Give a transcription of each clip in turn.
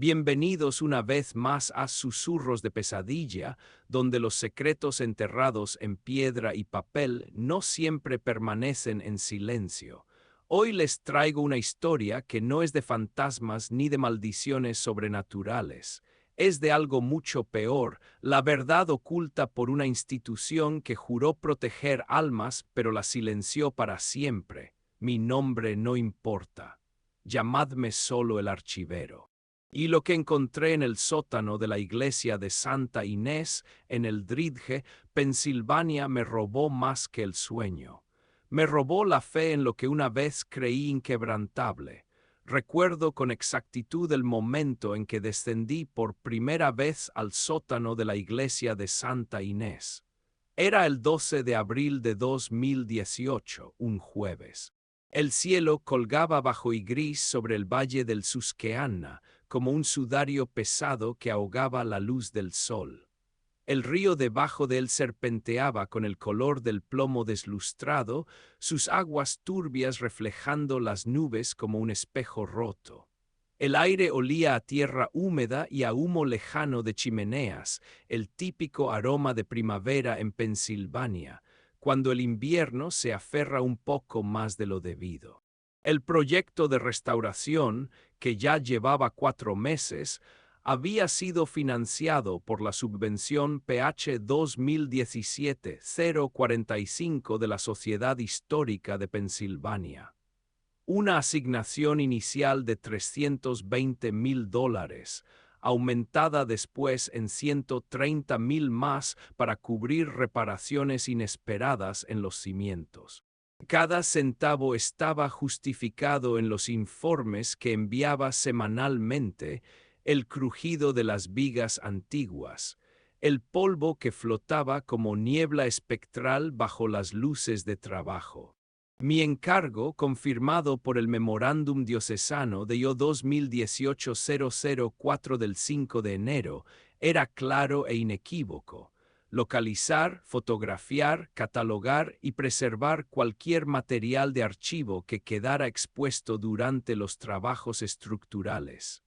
Bienvenidos una vez más a Susurros de Pesadilla, donde los secretos enterrados en piedra y papel no siempre permanecen en silencio. Hoy les traigo una historia que no es de fantasmas ni de maldiciones sobrenaturales. Es de algo mucho peor, la verdad oculta por una institución que juró proteger almas pero la silenció para siempre. Mi nombre no importa. Llamadme solo el archivero. Y lo que encontré en el sótano de la iglesia de Santa Inés, en el Dridge, Pensilvania, me robó más que el sueño. Me robó la fe en lo que una vez creí inquebrantable. Recuerdo con exactitud el momento en que descendí por primera vez al sótano de la iglesia de Santa Inés. Era el 12 de abril de 2018, un jueves. El cielo colgaba bajo y gris sobre el valle del Susquehanna, como un sudario pesado que ahogaba la luz del sol. El río debajo de él serpenteaba con el color del plomo deslustrado, sus aguas turbias reflejando las nubes como un espejo roto. El aire olía a tierra húmeda y a humo lejano de chimeneas, el típico aroma de primavera en Pensilvania, cuando el invierno se aferra un poco más de lo debido. El proyecto de restauración, que ya llevaba 4 meses, había sido financiado por la subvención PH 2017-045 de la Sociedad Histórica de Pensilvania. Una asignación inicial de $320,000, aumentada después en 130,000 más para cubrir reparaciones inesperadas en los cimientos. Cada centavo estaba justificado en los informes que enviaba semanalmente, el crujido de las vigas antiguas, el polvo que flotaba como niebla espectral bajo las luces de trabajo. Mi encargo, confirmado por el Memorándum Diocesano de IO 2018-004 del 5 de enero, era claro e inequívoco: localizar, fotografiar, catalogar y preservar cualquier material de archivo que quedara expuesto durante los trabajos estructurales.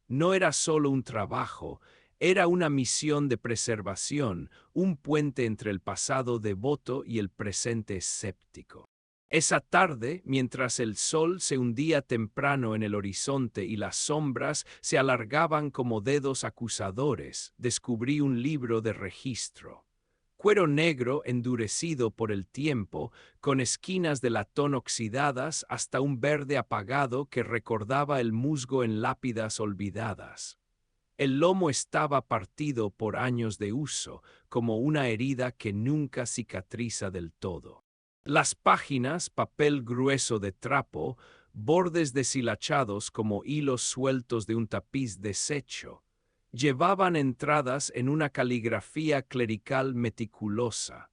No era solo un trabajo, era una misión de preservación, un puente entre el pasado devoto y el presente escéptico. Esa tarde, mientras el sol se hundía temprano en el horizonte y las sombras se alargaban como dedos acusadores, descubrí un libro de registro. Cuero negro endurecido por el tiempo, con esquinas de latón oxidadas hasta un verde apagado que recordaba el musgo en lápidas olvidadas. El lomo estaba partido por años de uso, como una herida que nunca cicatriza del todo. Las páginas, papel grueso de trapo, bordes deshilachados como hilos sueltos de un tapiz deshecho, llevaban entradas en una caligrafía clerical meticulosa,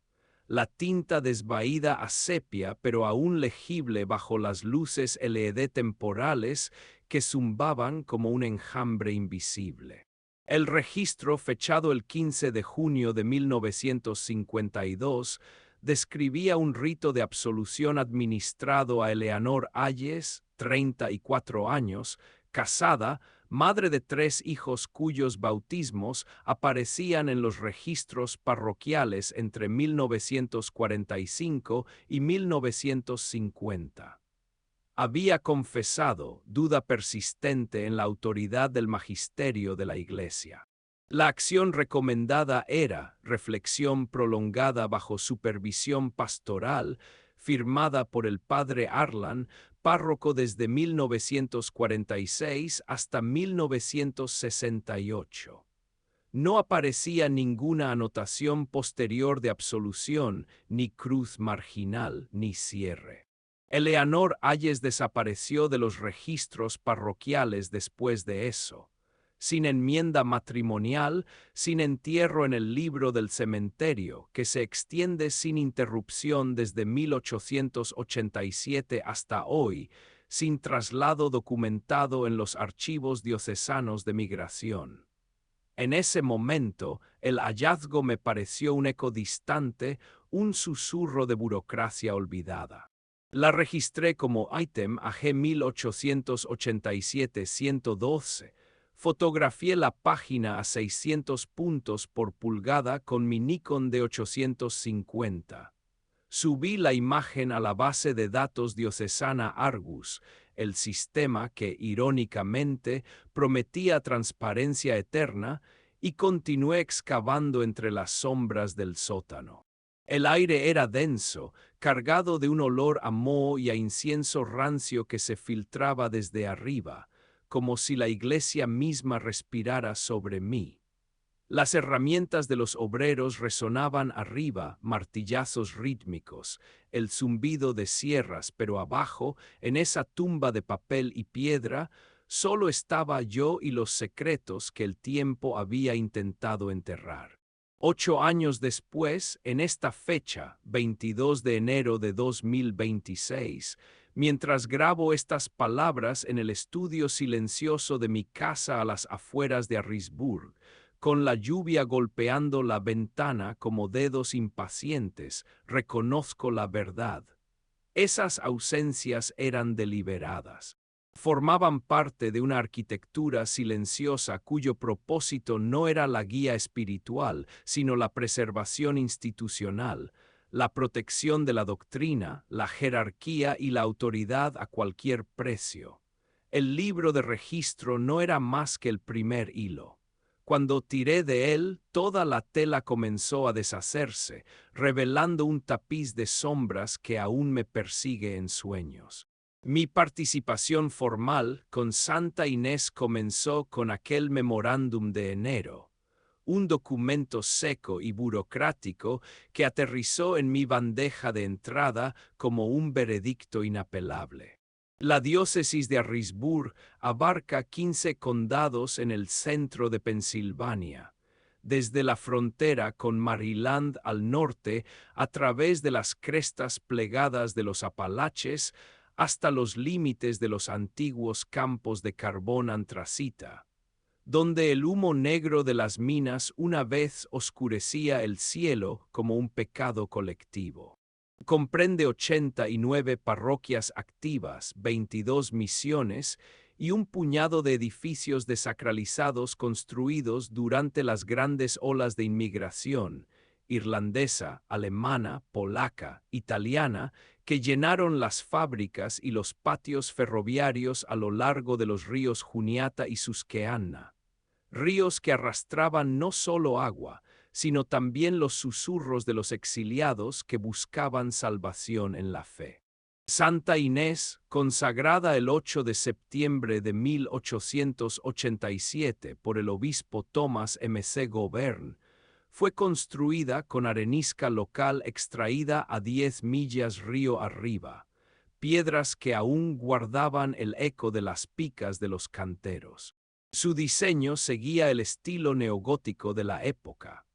la tinta desvaída a sepia pero aún legible bajo las luces LED temporales que zumbaban como un enjambre invisible. El registro, fechado el 15 de junio de 1952, describía un rito de absolución administrado a Eleanor Hayes, 34 años, casada, madre de 3 hijos cuyos bautismos aparecían en los registros parroquiales entre 1945 y 1950. Había confesado duda persistente en la autoridad del magisterio de la Iglesia. La acción recomendada era reflexión prolongada bajo supervisión pastoral, firmada por el padre Arlan, párroco desde 1946 hasta 1968. No aparecía ninguna anotación posterior de absolución, ni cruz marginal, ni cierre. Eleanor Hayes desapareció de los registros parroquiales después de eso, sin enmienda matrimonial, sin entierro en el libro del cementerio, que se extiende sin interrupción desde 1887 hasta hoy, sin traslado documentado en los archivos diocesanos de migración. En ese momento, el hallazgo me pareció un eco distante, un susurro de burocracia olvidada. La registré como ítem AG 1887-112, Fotografié la página a 600 puntos por pulgada con mi Nikon de 850. Subí la imagen a la base de datos diocesana Argus, el sistema que, irónicamente, prometía transparencia eterna, y continué excavando entre las sombras del sótano. El aire era denso, cargado de un olor a moho y a incienso rancio que se filtraba desde arriba, como si la iglesia misma respirara sobre mí. Las herramientas de los obreros resonaban arriba, martillazos rítmicos, el zumbido de sierras, pero abajo, en esa tumba de papel y piedra, solo estaba yo y los secretos que el tiempo había intentado enterrar. 8 años después, en esta fecha, 22 de enero de 2026, mientras grabo estas palabras en el estudio silencioso de mi casa a las afueras de Harrisburg, con la lluvia golpeando la ventana como dedos impacientes, reconozco la verdad. Esas ausencias eran deliberadas. Formaban parte de una arquitectura silenciosa cuyo propósito no era la guía espiritual, sino la preservación institucional, la protección de la doctrina, la jerarquía y la autoridad a cualquier precio. El libro de registro no era más que el primer hilo. Cuando tiré de él, toda la tela comenzó a deshacerse, revelando un tapiz de sombras que aún me persigue en sueños. Mi participación formal con Santa Inés comenzó con aquel memorándum de enero, un documento seco y burocrático que aterrizó en mi bandeja de entrada como un veredicto inapelable. La diócesis de Harrisburg abarca 15 condados en el centro de Pensilvania, desde la frontera con Maryland al norte, a través de las crestas plegadas de los Apalaches, hasta los límites de los antiguos campos de carbón antracita, donde el humo negro de las minas una vez oscurecía el cielo como un pecado colectivo. Comprende 89 parroquias activas, 22 misiones y un puñado de edificios desacralizados construidos durante las grandes olas de inmigración irlandesa, alemana, polaca, italiana, que llenaron las fábricas y los patios ferroviarios a lo largo de los ríos Juniata y Susquehanna. Ríos que arrastraban no solo agua, sino también los susurros de los exiliados que buscaban salvación en la fe. Santa Inés, consagrada el 8 de septiembre de 1887 por el obispo Thomas M. C. Govern, fue construida con arenisca local extraída a 10 millas río arriba, piedras que aún guardaban el eco de las picas de los canteros. Su diseño seguía el estilo neogótico de la época.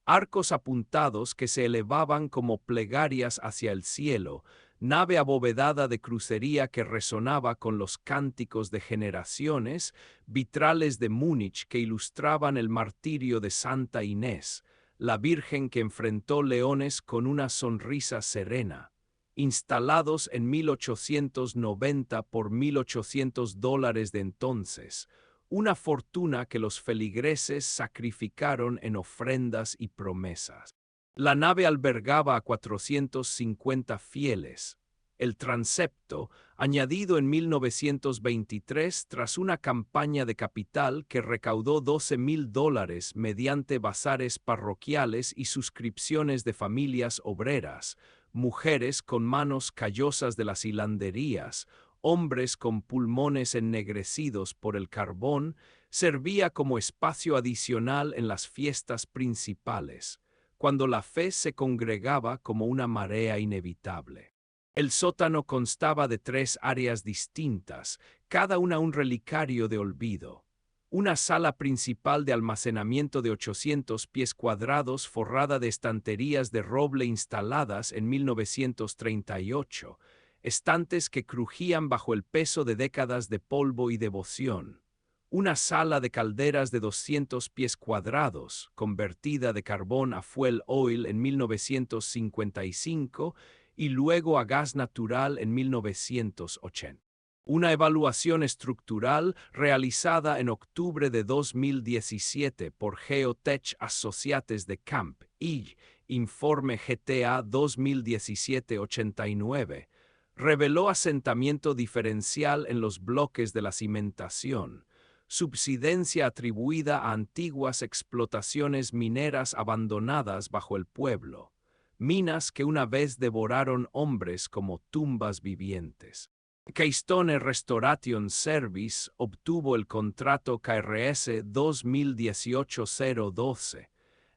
Arcos apuntados que se elevaban como plegarias hacia el cielo, nave abovedada de crucería que resonaba con los cánticos de generaciones, vitrales de Múnich que ilustraban el martirio de Santa Inés, la Virgen que enfrentó leones con una sonrisa serena, instalados en 1890 por $1,800 de entonces, una fortuna que los feligreses sacrificaron en ofrendas y promesas. La nave albergaba a 450 fieles. El transepto, añadido en 1923 tras una campaña de capital que recaudó $12,000 mediante bazares parroquiales y suscripciones de familias obreras, mujeres con manos callosas de las hilanderías, hombres con pulmones ennegrecidos por el carbón, servía como espacio adicional en las fiestas principales, cuando la fe se congregaba como una marea inevitable. El sótano constaba de 3 áreas distintas, cada una un relicario de olvido. Una sala principal de almacenamiento de 800 pies cuadrados forrada de estanterías de roble instaladas en 1938, estantes que crujían bajo el peso de décadas de polvo y devoción. Una sala de calderas de 200 pies cuadrados, convertida de carbón a fuel oil en 1955 y luego a gas natural en 1980. Una evaluación estructural realizada en octubre de 2017 por Geotech Associates de Camp y Informe GTA 2017-89 reveló asentamiento diferencial en los bloques de la cimentación, subsidencia atribuida a antiguas explotaciones mineras abandonadas bajo el pueblo, minas que una vez devoraron hombres como tumbas vivientes. Keystone Restoration Service obtuvo el contrato KRS 2018-012,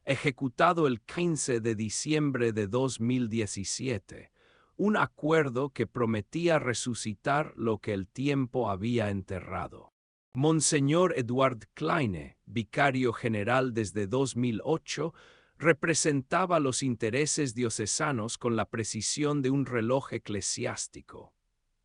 ejecutado el 15 de diciembre de 2017, un acuerdo que prometía resucitar lo que el tiempo había enterrado. Monseñor Edward Kleine, vicario general desde 2008, representaba los intereses diocesanos con la precisión de un reloj eclesiástico.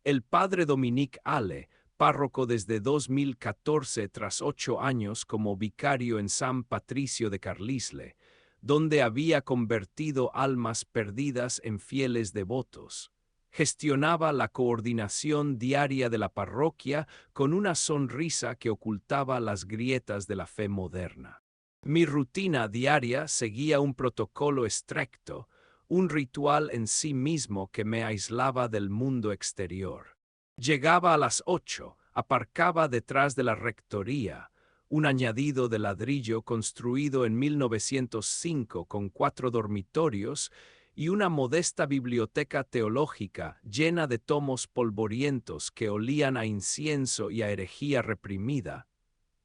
El padre Dominique Ale, párroco desde 2014 tras 8 años como vicario en San Patricio de Carlisle, donde había convertido almas perdidas en fieles devotos, gestionaba la coordinación diaria de la parroquia con una sonrisa que ocultaba las grietas de la fe moderna. Mi rutina diaria seguía un protocolo estricto, un ritual en sí mismo que me aislaba del mundo exterior. Llegaba a las 8, aparcaba detrás de la rectoría, un añadido de ladrillo construido en 1905 con 4 dormitorios y una modesta biblioteca teológica llena de tomos polvorientos que olían a incienso y a herejía reprimida,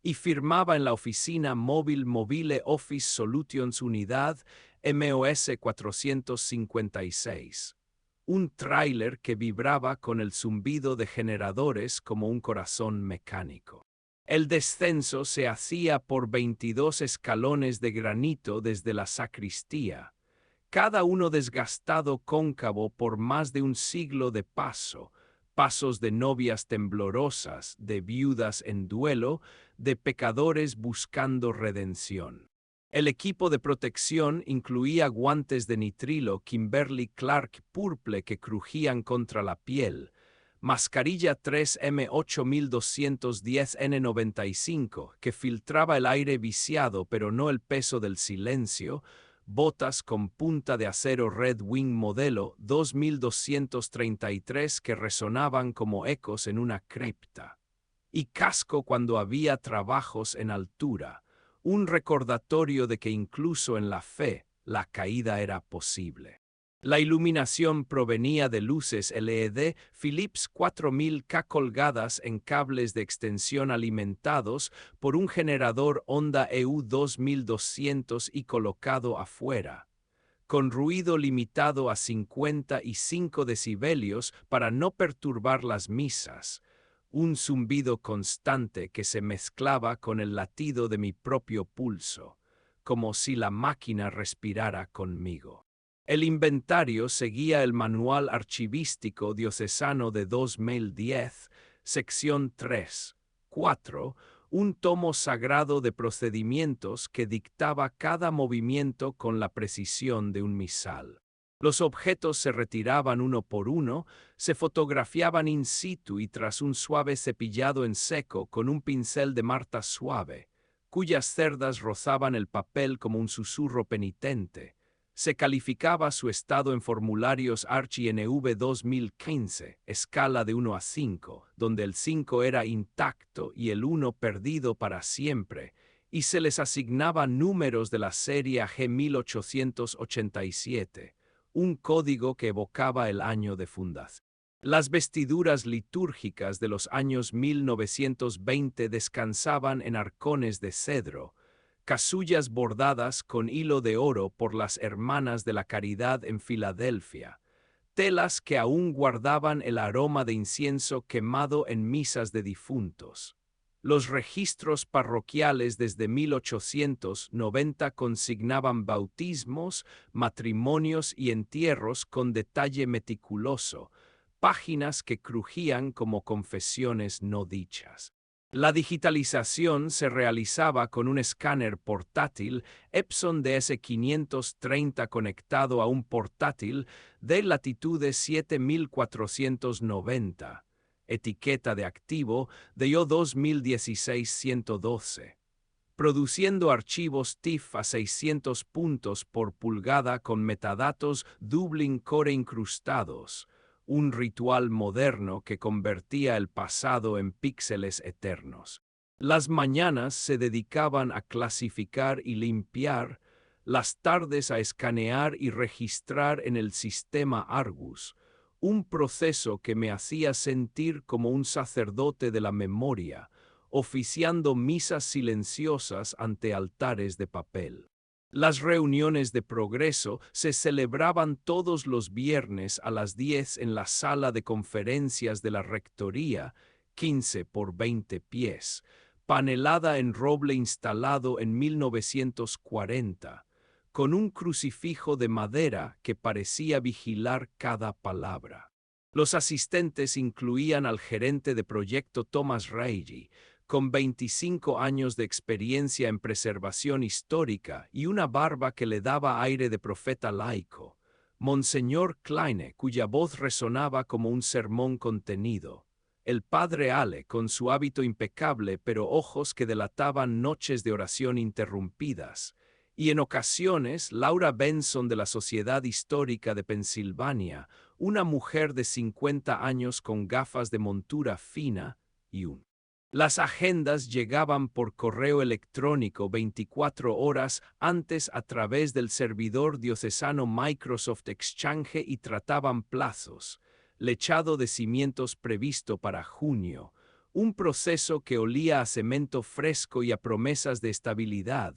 y firmaba en la oficina móvil Mobile Office Solutions Unidad MOS 456. Un tráiler que vibraba con el zumbido de generadores como un corazón mecánico. El descenso se hacía por 22 escalones de granito desde la sacristía, cada uno desgastado cóncavo por más de un siglo de paso, pasos de novias temblorosas, de viudas en duelo, de pecadores buscando redención. El equipo de protección incluía guantes de nitrilo Kimberly Clark purple que crujían contra la piel, mascarilla 3M8210N95 que filtraba el aire viciado pero no el peso del silencio, botas con punta de acero Red Wing modelo 2233 que resonaban como ecos en una cripta, y casco cuando había trabajos en altura, un recordatorio de que incluso en la fe la caída era posible. La iluminación provenía de luces LED Philips 4000K colgadas en cables de extensión alimentados por un generador Honda EU 2200 y colocado afuera, con ruido limitado a 55 decibelios para no perturbar las misas, un zumbido constante que se mezclaba con el latido de mi propio pulso, como si la máquina respirara conmigo. El inventario seguía el Manual Archivístico Diocesano de 2010, sección 3, 4, un tomo sagrado de procedimientos que dictaba cada movimiento con la precisión de un misal. Los objetos se retiraban uno por uno, se fotografiaban in situ y tras un suave cepillado en seco con un pincel de Marta suave, cuyas cerdas rozaban el papel como un susurro penitente, se calificaba su estado en formularios Archi-NV 2015, escala de 1 a 5, donde el 5 era intacto y el 1 perdido para siempre, y se les asignaba números de la serie G1887, un código que evocaba el año de fundación. Las vestiduras litúrgicas de los años 1920 descansaban en arcones de cedro, casullas bordadas con hilo de oro por las Hermanas de la Caridad en Filadelfia, telas que aún guardaban el aroma de incienso quemado en misas de difuntos. Los registros parroquiales desde 1890 consignaban bautismos, matrimonios y entierros con detalle meticuloso, páginas que crujían como confesiones no dichas. La digitalización se realizaba con un escáner portátil Epson DS530 conectado a un portátil de latitudes 7490. etiqueta de activo, DIO 2016-112. Produciendo archivos TIFF a 600 puntos por pulgada con metadatos Dublin Core incrustados, un ritual moderno que convertía el pasado en píxeles eternos. Las mañanas se dedicaban a clasificar y limpiar, las tardes a escanear y registrar en el sistema Argus, un proceso que me hacía sentir como un sacerdote de la memoria, oficiando misas silenciosas ante altares de papel. Las reuniones de progreso se celebraban todos los viernes a las 10 en la sala de conferencias de la Rectoría, 15 por 20 pies, panelada en roble instalado en 1940, con un crucifijo de madera que parecía vigilar cada palabra. Los asistentes incluían al gerente de proyecto Thomas Reilly, con 25 años de experiencia en preservación histórica y una barba que le daba aire de profeta laico, Monseñor Kleine, cuya voz resonaba como un sermón contenido, el padre Ale, con su hábito impecable pero ojos que delataban noches de oración interrumpidas, y en ocasiones Laura Benson de la Sociedad Histórica de Pensilvania, una mujer de 50 años con gafas de montura fina y un. Las agendas llegaban por correo electrónico 24 horas antes a través del servidor diocesano Microsoft Exchange y trataban plazos, lechado de cimientos previsto para junio, un proceso que olía a cemento fresco y a promesas de estabilidad,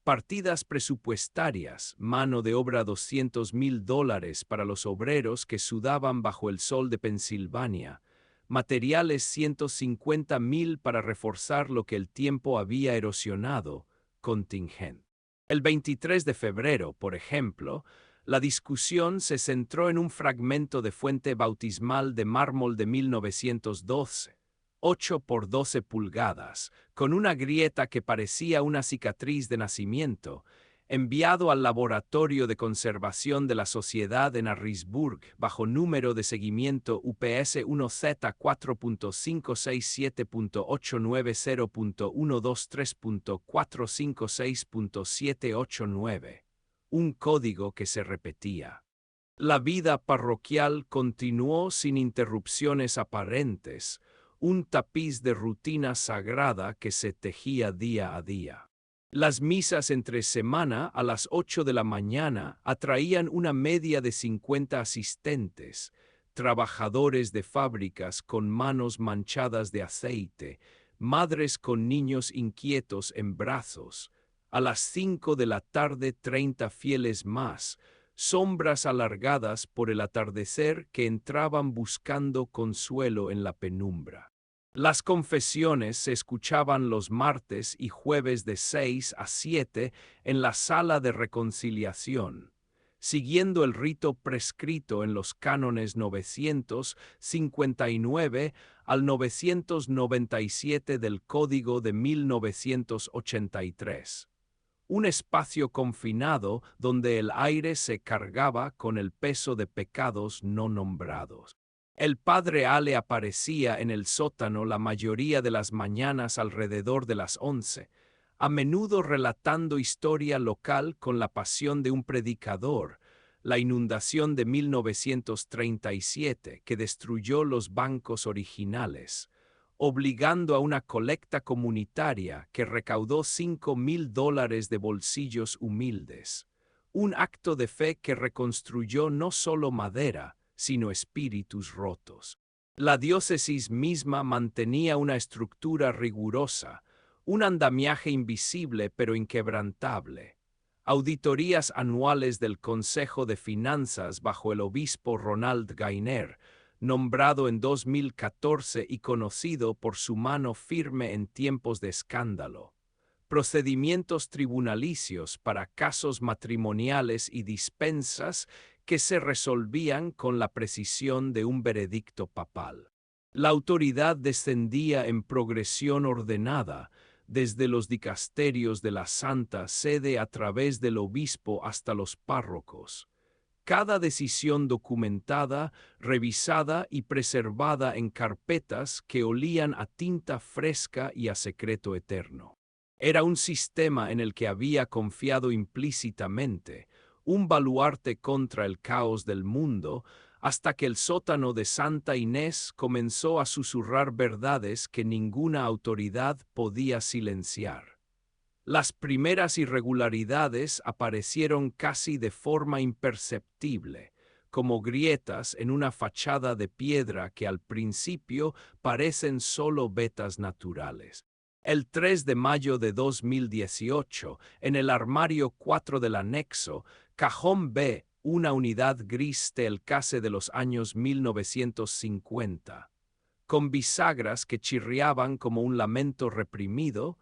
partidas presupuestarias, mano de obra $200,000 para los obreros que sudaban bajo el sol de Pensilvania, materiales 150,000 para reforzar lo que el tiempo había erosionado, contingente. El 23 de febrero, por ejemplo, la discusión se centró en un fragmento de fuente bautismal de mármol de 1912, 8 por 12 pulgadas, con una grieta que parecía una cicatriz de nacimiento, enviado al Laboratorio de Conservación de la Sociedad en Harrisburg bajo número de seguimiento UPS 1Z4.567.890.123.456.789, un código que se repetía. La vida parroquial continuó sin interrupciones aparentes, un tapiz de rutina sagrada que se tejía día a día. Las misas entre semana a las 8 de la mañana atraían una media de 50 asistentes, trabajadores de fábricas con manos manchadas de aceite, madres con niños inquietos en brazos. A las 5 de la tarde 30 fieles más, sombras alargadas por el atardecer que entraban buscando consuelo en la penumbra. Las confesiones se escuchaban los martes y jueves de 6 a 7 en la sala de reconciliación, siguiendo el rito prescrito en los cánones 959 al 997 del Código de 1983. Un espacio confinado donde el aire se cargaba con el peso de pecados no nombrados. El padre Ale aparecía en el sótano la mayoría de las mañanas alrededor de las 11, a menudo relatando historia local con la pasión de un predicador, la inundación de 1937 que destruyó los bancos originales, obligando a una colecta comunitaria que recaudó $5,000 de bolsillos humildes, un acto de fe que reconstruyó no solo madera, sino espíritus rotos. La diócesis misma mantenía una estructura rigurosa, un andamiaje invisible pero inquebrantable. Auditorías anuales del Consejo de Finanzas bajo el obispo Ronald Gainer, nombrado en 2014 y conocido por su mano firme en tiempos de escándalo. Procedimientos tribunalicios para casos matrimoniales y dispensas que se resolvían con la precisión de un veredicto papal. La autoridad descendía en progresión ordenada, desde los dicasterios de la Santa Sede a través del obispo hasta los párrocos, Cada decisión documentada, revisada y preservada en carpetas que olían a tinta fresca y a secreto eterno. Era un sistema en el que había confiado implícitamente, un baluarte contra el caos del mundo, hasta que el sótano de Santa Inés comenzó a susurrar verdades que ninguna autoridad podía silenciar. Las primeras irregularidades aparecieron casi de forma imperceptible, como grietas en una fachada de piedra que al principio parecen solo vetas naturales. El 3 de mayo de 2018, en el armario 4 del anexo, cajón B, una unidad gris Telcase de los años 1950, con bisagras que chirriaban como un lamento reprimido,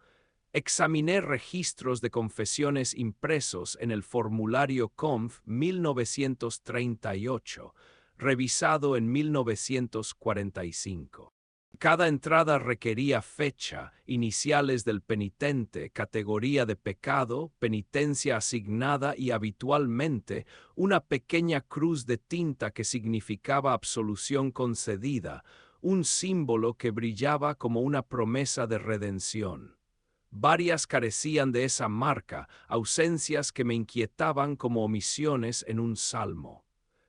examiné registros de confesiones impresos en el formulario CONF 1938, revisado en 1945. Cada entrada requería fecha, iniciales del penitente, categoría de pecado, penitencia asignada y habitualmente una pequeña cruz de tinta que significaba absolución concedida, un símbolo que brillaba como una promesa de redención. Varias carecían de esa marca, ausencias que me inquietaban como omisiones en un salmo.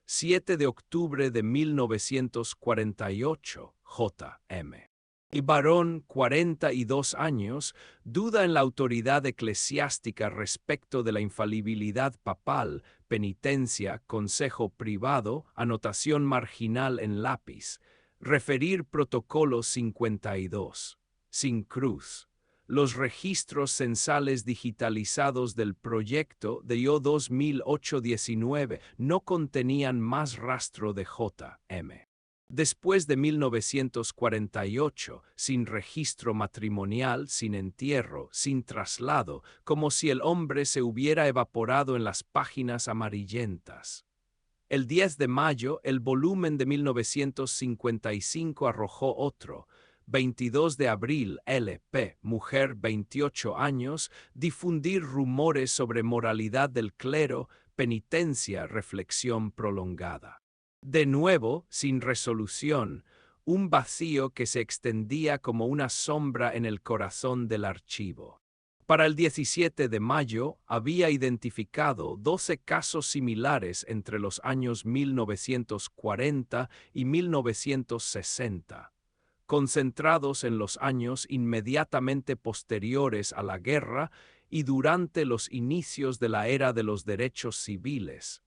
7 de octubre de 1948, J.M. Y varón, 42 años, duda en la autoridad eclesiástica respecto de la infalibilidad papal, penitencia, consejo privado, anotación marginal en lápiz, referir protocolo 52, sin cruz. Los registros censales digitalizados del proyecto de IO 2008-19 no contenían más rastro de J.M. Después de 1948, sin registro matrimonial, sin entierro, sin traslado, como si el hombre se hubiera evaporado en las páginas amarillentas. El 10 de mayo, el volumen de 1955 arrojó otro. 22 de abril, LP, mujer 28 años, difundir rumores sobre moralidad del clero, penitencia, reflexión prolongada. De nuevo, sin resolución, un vacío que se extendía como una sombra en el corazón del archivo. Para el 17 de mayo había identificado 12 casos similares entre los años 1940 y 1960. Concentrados en los años inmediatamente posteriores a la guerra y durante los inicios de la era de los derechos civiles,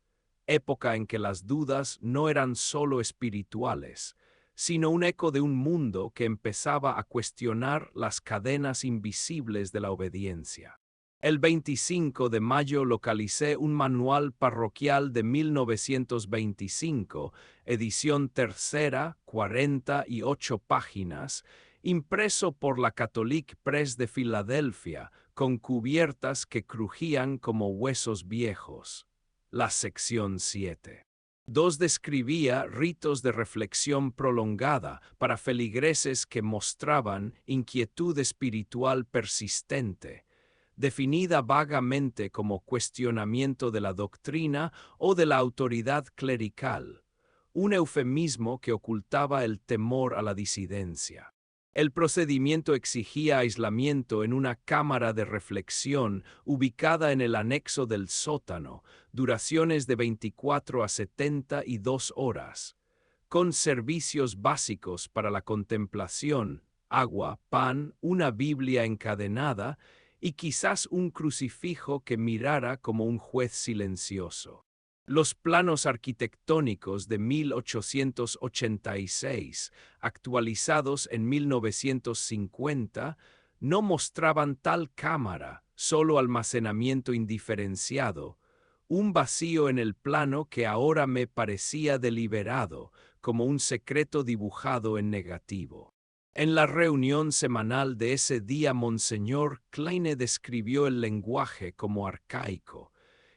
época en que las dudas no eran solo espirituales, sino un eco de un mundo que empezaba a cuestionar las cadenas invisibles de la obediencia. El 25 de mayo localicé un manual parroquial de 1925, edición tercera, 48 páginas, impreso por la Catholic Press de Filadelfia, con cubiertas que crujían como huesos viejos. La sección 7. 2 describía ritos de reflexión prolongada para feligreses que mostraban inquietud espiritual persistente, definida vagamente como cuestionamiento de la doctrina o de la autoridad clerical, un eufemismo que ocultaba el temor a la disidencia. El procedimiento exigía aislamiento en una cámara de reflexión ubicada en el anexo del sótano, duraciones de 24 a 72 horas, con servicios básicos para la contemplación, agua, pan, una Biblia encadenada y quizás un crucifijo que mirara como un juez silencioso. Los planos arquitectónicos de 1886, actualizados en 1950, no mostraban tal cámara, solo almacenamiento indiferenciado, un vacío en el plano que ahora me parecía deliberado, como un secreto dibujado en negativo. En la reunión semanal de ese día, Monseñor Kleine describió el lenguaje como arcaico,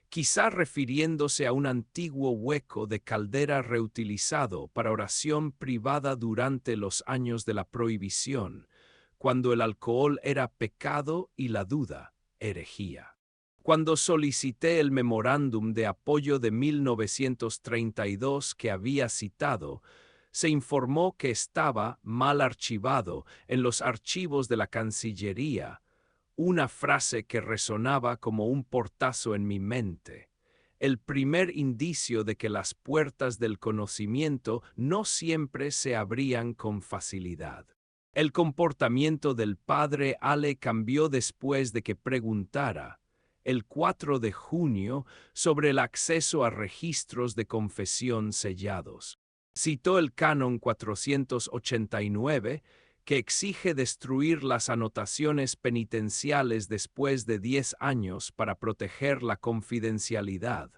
quizá refiriéndose a un antiguo hueco de caldera reutilizado para oración privada durante los años de la prohibición, cuando el alcohol era pecado y la duda, herejía. Cuando solicité el memorándum de apoyo de 1932 que había citado, se informó que estaba mal archivado en los archivos de la Cancillería, una frase que resonaba como un portazo en mi mente, el primer indicio de que las puertas del conocimiento no siempre se abrían con facilidad. El comportamiento del padre Ale cambió después de que preguntara, el 4 de junio, sobre el acceso a registros de confesión sellados. Citó el Canon 489, que exige destruir las anotaciones penitenciales después de 10 años para proteger la confidencialidad.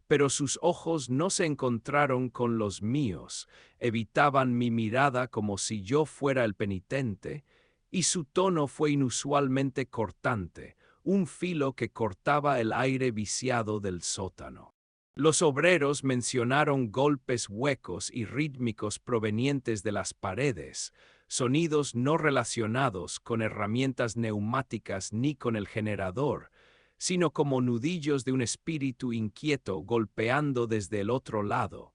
Pero sus ojos no se encontraron con los míos, evitaban mi mirada como si yo fuera el penitente, y su tono fue inusualmente cortante, un filo que cortaba el aire viciado del sótano. Los obreros mencionaron golpes huecos y rítmicos provenientes de las paredes, sonidos no relacionados con herramientas neumáticas ni con el generador, sino como nudillos de un espíritu inquieto golpeando desde el otro lado.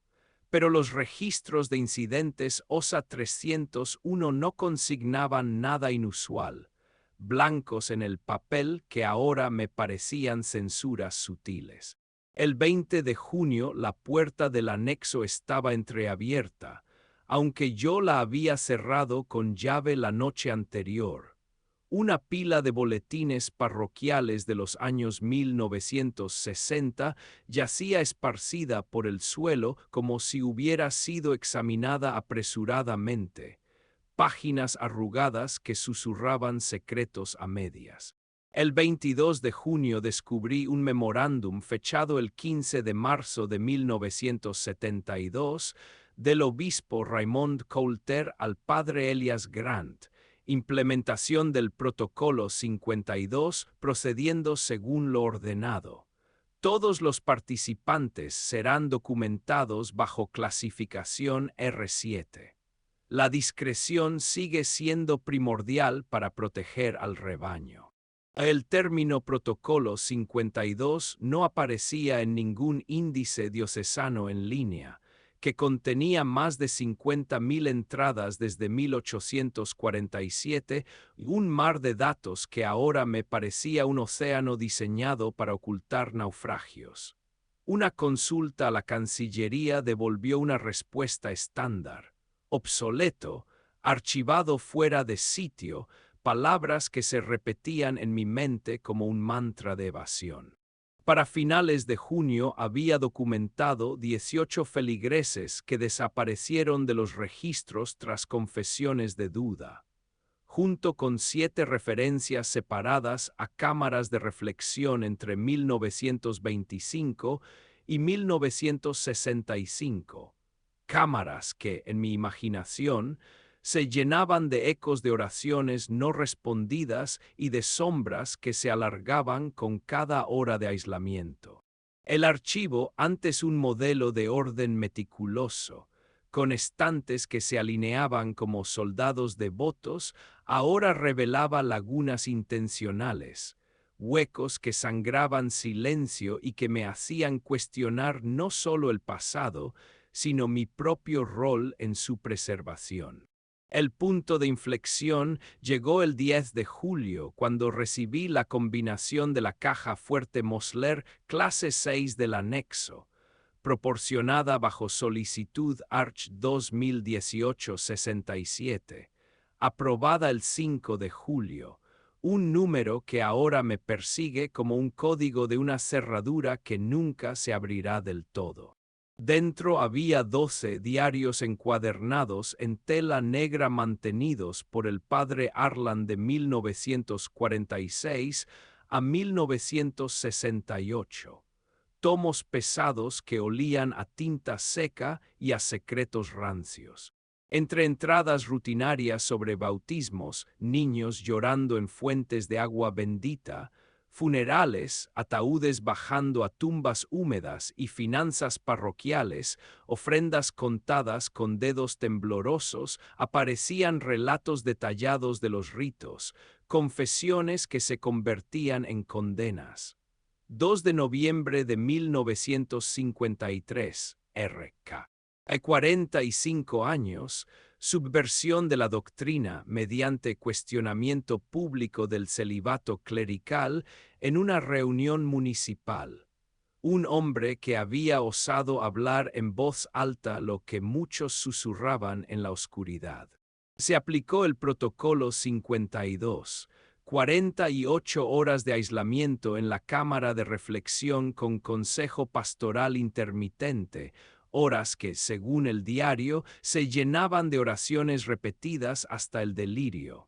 Pero los registros de incidentes OSA 301 no consignaban nada inusual, blancos en el papel que ahora me parecían censuras sutiles. El 20 de junio la puerta del anexo estaba entreabierta, aunque yo la había cerrado con llave la noche anterior. Una pila de boletines parroquiales de los años 1960 yacía esparcida por el suelo como si hubiera sido examinada apresuradamente, páginas arrugadas que susurraban secretos a medias. El 22 de junio descubrí un memorándum fechado el 15 de marzo de 1972 del obispo Raymond Coulter al padre Elias Grant, implementación del Protocolo 52 procediendo según lo ordenado. Todos los participantes serán documentados bajo clasificación R7. La discreción sigue siendo primordial para proteger al rebaño. El término Protocolo 52 no aparecía en ningún índice diocesano en línea, que contenía más de 50.000 entradas desde 1847, un mar de datos que ahora me parecía un océano diseñado para ocultar naufragios. Una consulta a la Cancillería devolvió una respuesta estándar, obsoleto, archivado fuera de sitio, palabras que se repetían en mi mente como un mantra de evasión. Para finales de junio había documentado 18 feligreses que desaparecieron de los registros tras confesiones de duda, junto con 7 referencias separadas a cámaras de reflexión entre 1925 y 1965, cámaras que, en mi imaginación, se llenaban de ecos de oraciones no respondidas y de sombras que se alargaban con cada hora de aislamiento. El archivo, antes un modelo de orden meticuloso, con estantes que se alineaban como soldados devotos, ahora revelaba lagunas intencionales, huecos que sangraban silencio y que me hacían cuestionar no solo el pasado, sino mi propio rol en su preservación. El punto de inflexión llegó el 10 de julio, cuando recibí la combinación de la caja fuerte Mosler clase 6 del anexo, proporcionada bajo solicitud Arch 2018-67, aprobada el 5 de julio, un número que ahora me persigue como un código de una cerradura que nunca se abrirá del todo. Dentro había 12 diarios encuadernados en tela negra mantenidos por el padre Arlan de 1946 a 1968, tomos pesados que olían a tinta seca y a secretos rancios. Entre entradas rutinarias sobre bautismos, niños llorando en fuentes de agua bendita, funerales, ataúdes bajando a tumbas húmedas y finanzas parroquiales, ofrendas contadas con dedos temblorosos, aparecían relatos detallados de los ritos, confesiones que se convertían en condenas. 2 de noviembre de 1953, RK. Hay 45 años, subversión de la doctrina mediante cuestionamiento público del celibato clerical en una reunión municipal. Un hombre que había osado hablar en voz alta lo que muchos susurraban en la oscuridad. Se aplicó el protocolo 52, 48 horas de aislamiento en la cámara de reflexión con consejo pastoral intermitente, horas que, según el diario, se llenaban de oraciones repetidas hasta el delirio.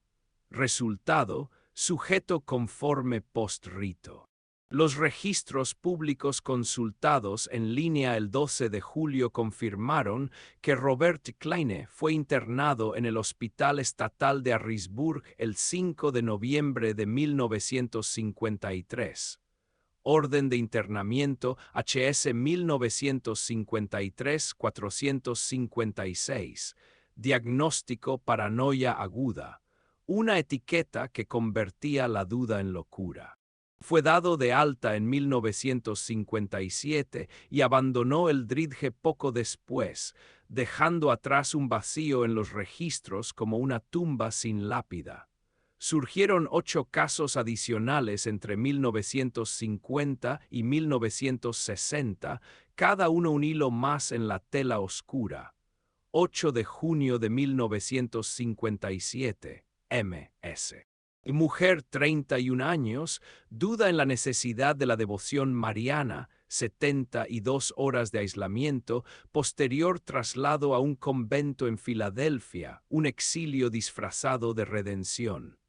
Resultado, sujeto conforme post-rito. Los registros públicos consultados en línea el 12 de julio confirmaron que Robert Kleine fue internado en el Hospital Estatal de Harrisburg el 5 de noviembre de 1953. Orden de internamiento HS 1953-456. Diagnóstico paranoia aguda. Una etiqueta que convertía la duda en locura. Fue dado de alta en 1957 y abandonó el Dridge poco después, dejando atrás un vacío en los registros como una tumba sin lápida. Surgieron 8 casos adicionales entre 1950 y 1960, cada uno un hilo más en la tela oscura. 8 de junio de 1957, MS. Mujer 31 años, duda en la necesidad de la devoción mariana, 72 horas de aislamiento, posterior traslado a un convento en Filadelfia, un exilio disfrazado de redención.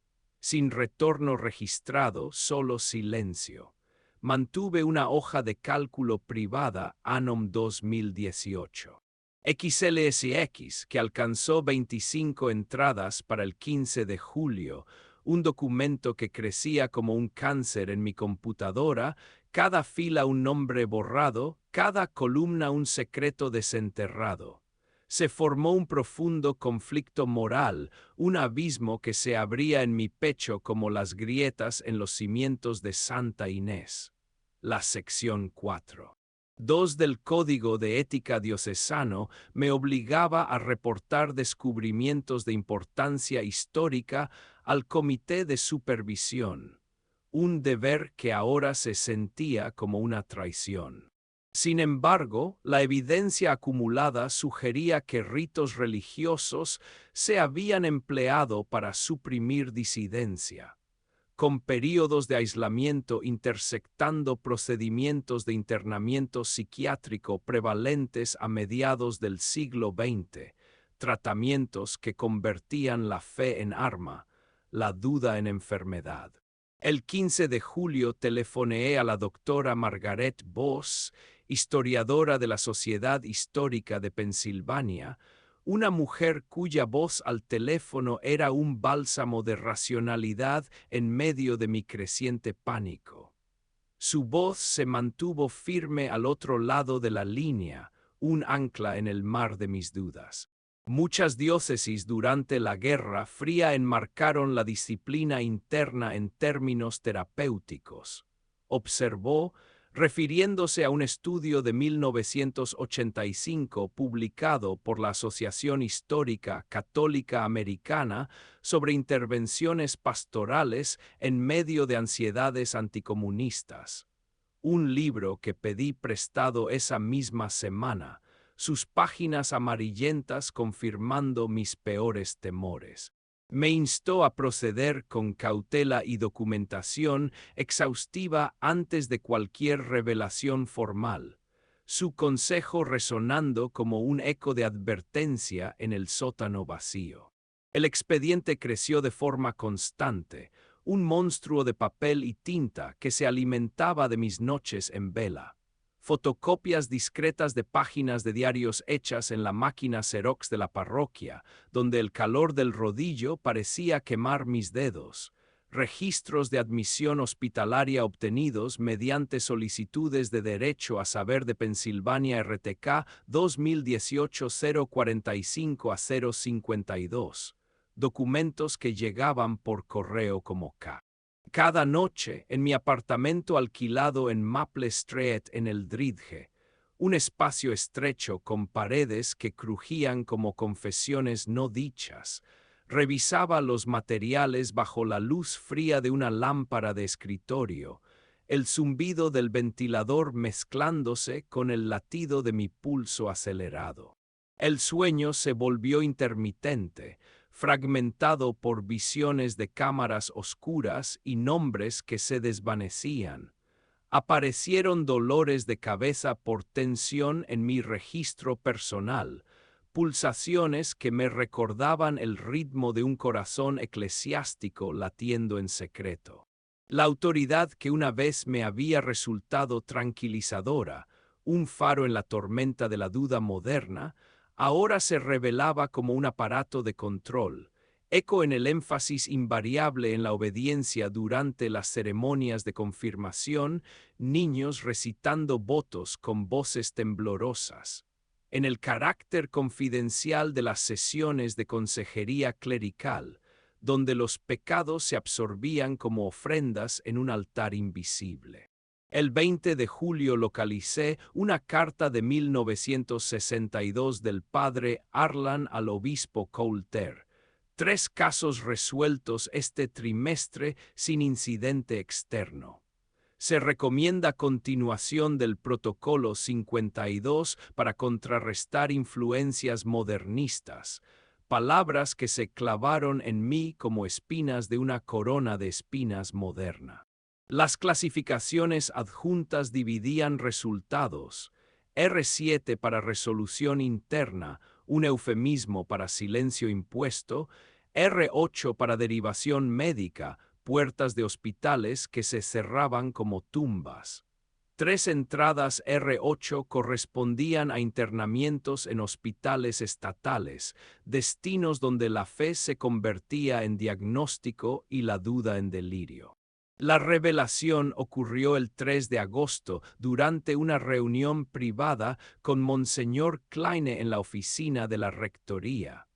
Sin retorno registrado, solo silencio. Mantuve una hoja de cálculo privada Anom 2018. XLSX, que alcanzó 25 entradas para el 15 de julio, un documento que crecía como un cáncer en mi computadora, cada fila un nombre borrado, cada columna un secreto desenterrado. Se formó un profundo conflicto moral, un abismo que se abría en mi pecho como las grietas en los cimientos de Santa Inés. La sección 4. 2 del Código de Ética Diocesano me obligaba a reportar descubrimientos de importancia histórica al Comité de Supervisión, un deber que ahora se sentía como una traición. Sin embargo, la evidencia acumulada sugería que ritos religiosos se habían empleado para suprimir disidencia, con períodos de aislamiento intersectando procedimientos de internamiento psiquiátrico prevalentes a mediados del siglo XX, tratamientos que convertían la fe en arma, la duda en enfermedad. El 15 de julio telefoneé a la doctora Margaret Voss, historiadora de la Sociedad Histórica de Pensilvania, una mujer cuya voz al teléfono era un bálsamo de racionalidad en medio de mi creciente pánico. Su voz se mantuvo firme al otro lado de la línea, un ancla en el mar de mis dudas. Muchas diócesis durante la Guerra Fría enmarcaron la disciplina interna en términos terapéuticos. Observó, refiriéndose a un estudio de 1985 publicado por la Asociación Histórica Católica Americana sobre intervenciones pastorales en medio de ansiedades anticomunistas. Un libro que pedí prestado esa misma semana, sus páginas amarillentas confirmando mis peores temores. Me instó a proceder con cautela y documentación exhaustiva antes de cualquier revelación formal, su consejo resonando como un eco de advertencia en el sótano vacío. El expediente creció de forma constante, un monstruo de papel y tinta que se alimentaba de mis noches en vela. Fotocopias discretas de páginas de diarios hechas en la máquina Xerox de la parroquia, donde el calor del rodillo parecía quemar mis dedos. Registros de admisión hospitalaria obtenidos mediante solicitudes de derecho a saber de Pensilvania RTK 2018-045 a 052. Documentos que llegaban por correo como K. Cada noche, en mi apartamento alquilado en Maple Street en el Dridge, un espacio estrecho con paredes que crujían como confesiones no dichas, revisaba los materiales bajo la luz fría de una lámpara de escritorio, el zumbido del ventilador mezclándose con el latido de mi pulso acelerado. El sueño se volvió intermitente, fragmentado por visiones de cámaras oscuras y nombres que se desvanecían. Aparecieron dolores de cabeza por tensión en mi registro personal, pulsaciones que me recordaban el ritmo de un corazón eclesiástico latiendo en secreto. La autoridad que una vez me había resultado tranquilizadora, un faro en la tormenta de la duda moderna, ahora se revelaba como un aparato de control, eco en el énfasis invariable en la obediencia durante las ceremonias de confirmación, niños recitando votos con voces temblorosas, en el carácter confidencial de las sesiones de consejería clerical, donde los pecados se absorbían como ofrendas en un altar invisible. El 20 de julio localicé una carta de 1962 del padre Arlan al obispo Coulter. 3 casos resueltos este trimestre sin incidente externo. Se recomienda continuación del Protocolo 52 para contrarrestar influencias modernistas, palabras que se clavaron en mí como espinas de una corona de espinas moderna. Las clasificaciones adjuntas dividían resultados. R7 para resolución interna, un eufemismo para silencio impuesto, R8 para derivación médica, puertas de hospitales que se cerraban como tumbas. 3 entradas R8 correspondían a internamientos en hospitales estatales, destinos donde la fe se convertía en diagnóstico y la duda en delirio. La revelación ocurrió el 3 de agosto durante una reunión privada con Monseñor Kleine en la oficina de la rectoría.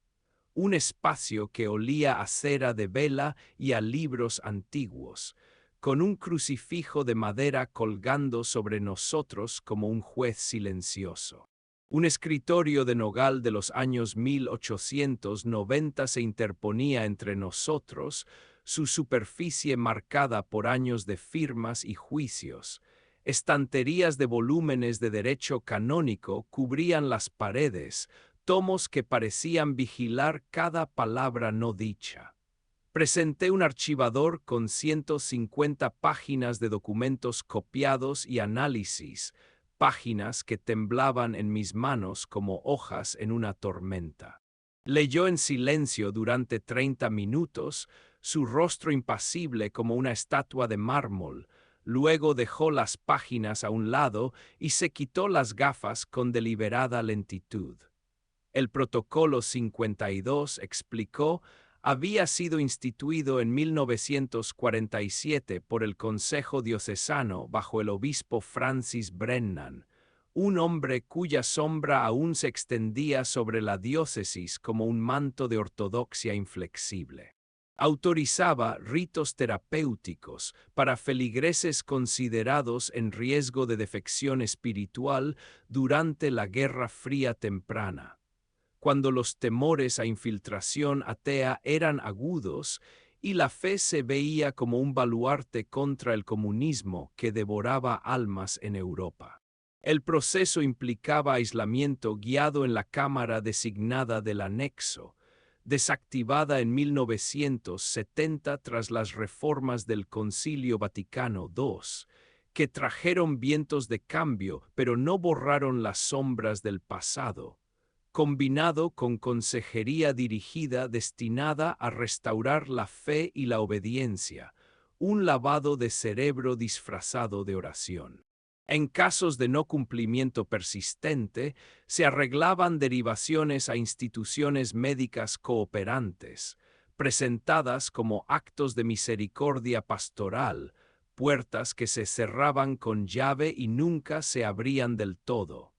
Un espacio que olía a cera de vela y a libros antiguos, con un crucifijo de madera colgando sobre nosotros como un juez silencioso. Un escritorio de nogal de los años 1890 se interponía entre nosotros, su superficie marcada por años de firmas y juicios. Estanterías de volúmenes de derecho canónico cubrían las paredes, tomos que parecían vigilar cada palabra no dicha. Presenté un archivador con 150 páginas de documentos copiados y análisis, páginas que temblaban en mis manos como hojas en una tormenta. Leyó en silencio durante 30 minutos, su rostro impasible como una estatua de mármol. Luego dejó las páginas a un lado y se quitó las gafas con deliberada lentitud. El Protocolo 52, explicó, había sido instituido en 1947 por el Consejo Diocesano bajo el obispo Francis Brennan, un hombre cuya sombra aún se extendía sobre la diócesis como un manto de ortodoxia inflexible. Autorizaba ritos terapéuticos para feligreses considerados en riesgo de defección espiritual durante la Guerra Fría temprana, cuando los temores a infiltración atea eran agudos y la fe se veía como un baluarte contra el comunismo que devoraba almas en Europa. El proceso implicaba aislamiento guiado en la cámara designada del anexo, desactivada en 1970 tras las reformas del Concilio Vaticano II, que trajeron vientos de cambio pero no borraron las sombras del pasado, combinado con consejería dirigida destinada a restaurar la fe y la obediencia, un lavado de cerebro disfrazado de oración. En casos de no cumplimiento persistente, se arreglaban derivaciones a instituciones médicas cooperantes, presentadas como actos de misericordia pastoral, puertas que se cerraban con llave y nunca se abrían del todo.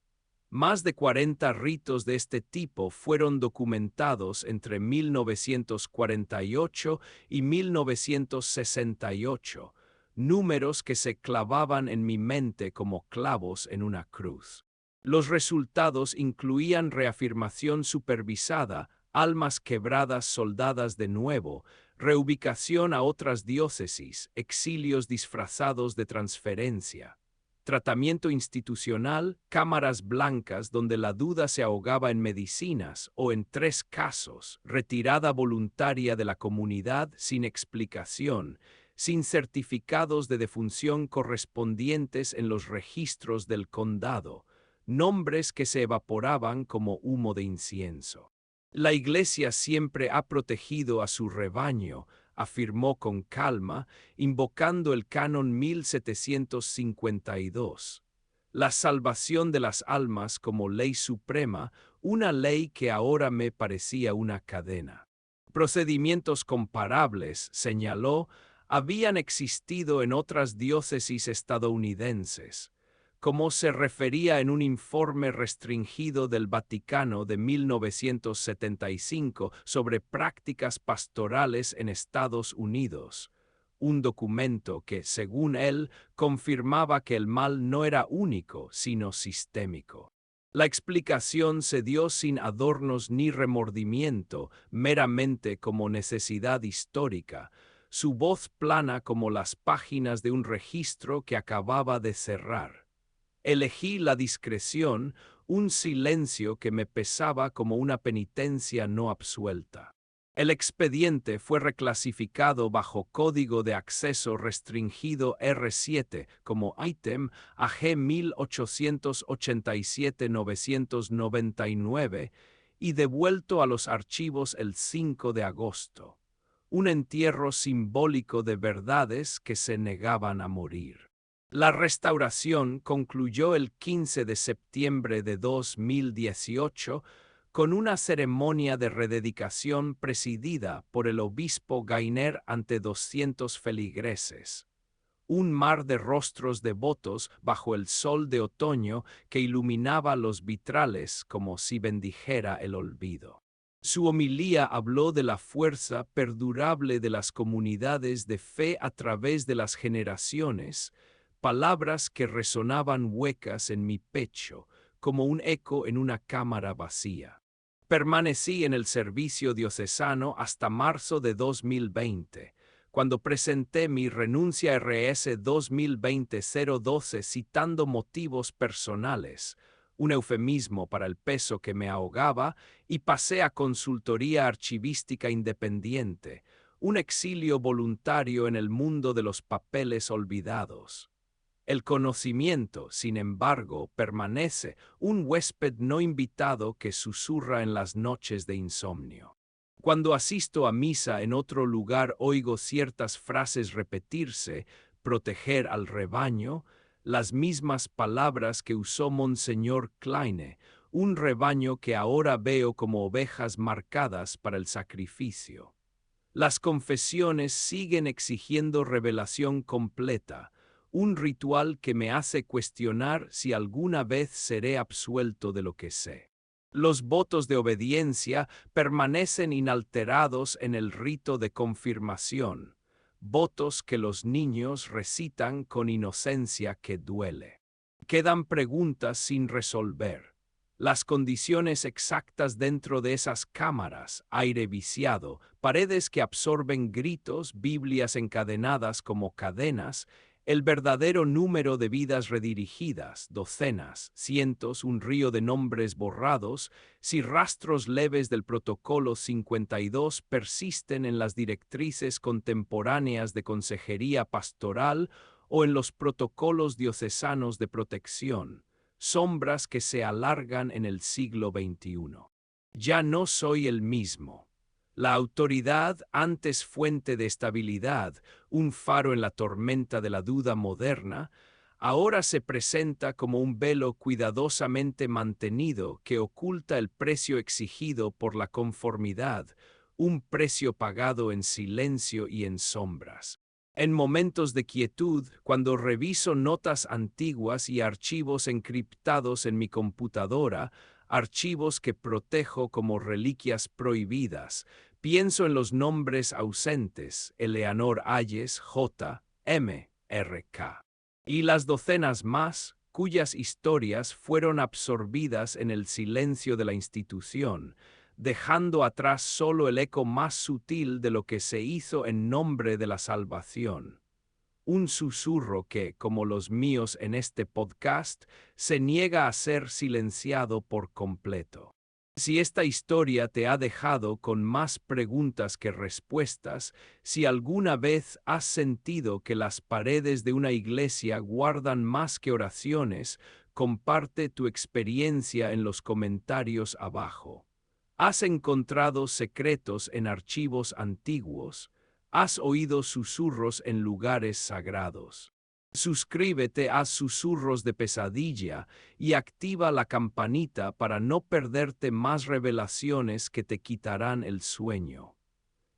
Más de 40 ritos de este tipo fueron documentados entre 1948 y 1968, números que se clavaban en mi mente como clavos en una cruz. Los resultados incluían reafirmación supervisada, almas quebradas soldadas de nuevo, reubicación a otras diócesis, exilios disfrazados de transferencia, tratamiento institucional, cámaras blancas donde la duda se ahogaba en medicinas o, en 3 casos, retirada voluntaria de la comunidad sin explicación, sin certificados de defunción correspondientes en los registros del condado, nombres que se evaporaban como humo de incienso. La Iglesia siempre ha protegido a su rebaño, afirmó con calma, invocando el canon 1752. La salvación de las almas como ley suprema, una ley que ahora me parecía una cadena. Procedimientos comparables, señaló, habían existido en otras diócesis estadounidenses, como se refería en un informe restringido del Vaticano de 1975 sobre prácticas pastorales en Estados Unidos, un documento que, según él, confirmaba que el mal no era único, sino sistémico. La explicación se dio sin adornos ni remordimiento, meramente como necesidad histórica, su voz plana como las páginas de un registro que acababa de cerrar. Elegí la discreción, un silencio que me pesaba como una penitencia no absuelta. El expediente fue reclasificado bajo Código de Acceso Restringido R7 como ítem AG 1887-999 y devuelto a los archivos el 5 de agosto. Un entierro simbólico de verdades que se negaban a morir. La restauración concluyó el 15 de septiembre de 2018 con una ceremonia de rededicación presidida por el obispo Gainer ante 200 feligreses. Un mar de rostros devotos bajo el sol de otoño que iluminaba los vitrales como si bendijera el olvido. Su homilía habló de la fuerza perdurable de las comunidades de fe a través de las generaciones, palabras que resonaban huecas en mi pecho, como un eco en una cámara vacía. Permanecí en el servicio diocesano hasta marzo de 2020, cuando presenté mi renuncia RS 2020-012 citando motivos personales, un eufemismo para el peso que me ahogaba, y pasé a consultoría archivística independiente, un exilio voluntario en el mundo de los papeles olvidados. El conocimiento, sin embargo, permanece, un huésped no invitado que susurra en las noches de insomnio. Cuando asisto a misa en otro lugar oigo ciertas frases repetirse, proteger al rebaño, las mismas palabras que usó Monseñor Kleine, un rebaño que ahora veo como ovejas marcadas para el sacrificio. Las confesiones siguen exigiendo revelación completa, un ritual que me hace cuestionar si alguna vez seré absuelto de lo que sé. Los votos de obediencia permanecen inalterados en el rito de confirmación, votos que los niños recitan con inocencia que duele. Quedan preguntas sin resolver. Las condiciones exactas dentro de esas cámaras, aire viciado, paredes que absorben gritos, Biblias encadenadas como cadenas, el verdadero número de vidas redirigidas, docenas, cientos, un río de nombres borrados, si rastros leves del protocolo 52 persisten en las directrices contemporáneas de consejería pastoral o en los protocolos diocesanos de protección, sombras que se alargan en el siglo XXI. Ya no soy el mismo. La autoridad, antes fuente de estabilidad, un faro en la tormenta de la duda moderna, ahora se presenta como un velo cuidadosamente mantenido que oculta el precio exigido por la conformidad, un precio pagado en silencio y en sombras. En momentos de quietud, cuando reviso notas antiguas y archivos encriptados en mi computadora, archivos que protejo como reliquias prohibidas, pienso en los nombres ausentes, Eleanor Hayes, J. M. R. K. Y las docenas más, cuyas historias fueron absorbidas en el silencio de la institución, dejando atrás solo el eco más sutil de lo que se hizo en nombre de la salvación. Un susurro que, como los míos en este podcast, se niega a ser silenciado por completo. Si esta historia te ha dejado con más preguntas que respuestas, si alguna vez has sentido que las paredes de una iglesia guardan más que oraciones, comparte tu experiencia en los comentarios abajo. ¿Has encontrado secretos en archivos antiguos? ¿Has oído susurros en lugares sagrados? Suscríbete a Susurros de Pesadilla y activa la campanita para no perderte más revelaciones que te quitarán el sueño.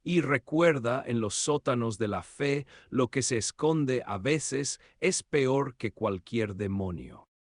Y recuerda, en los sótanos de la fe, lo que se esconde a veces es peor que cualquier demonio.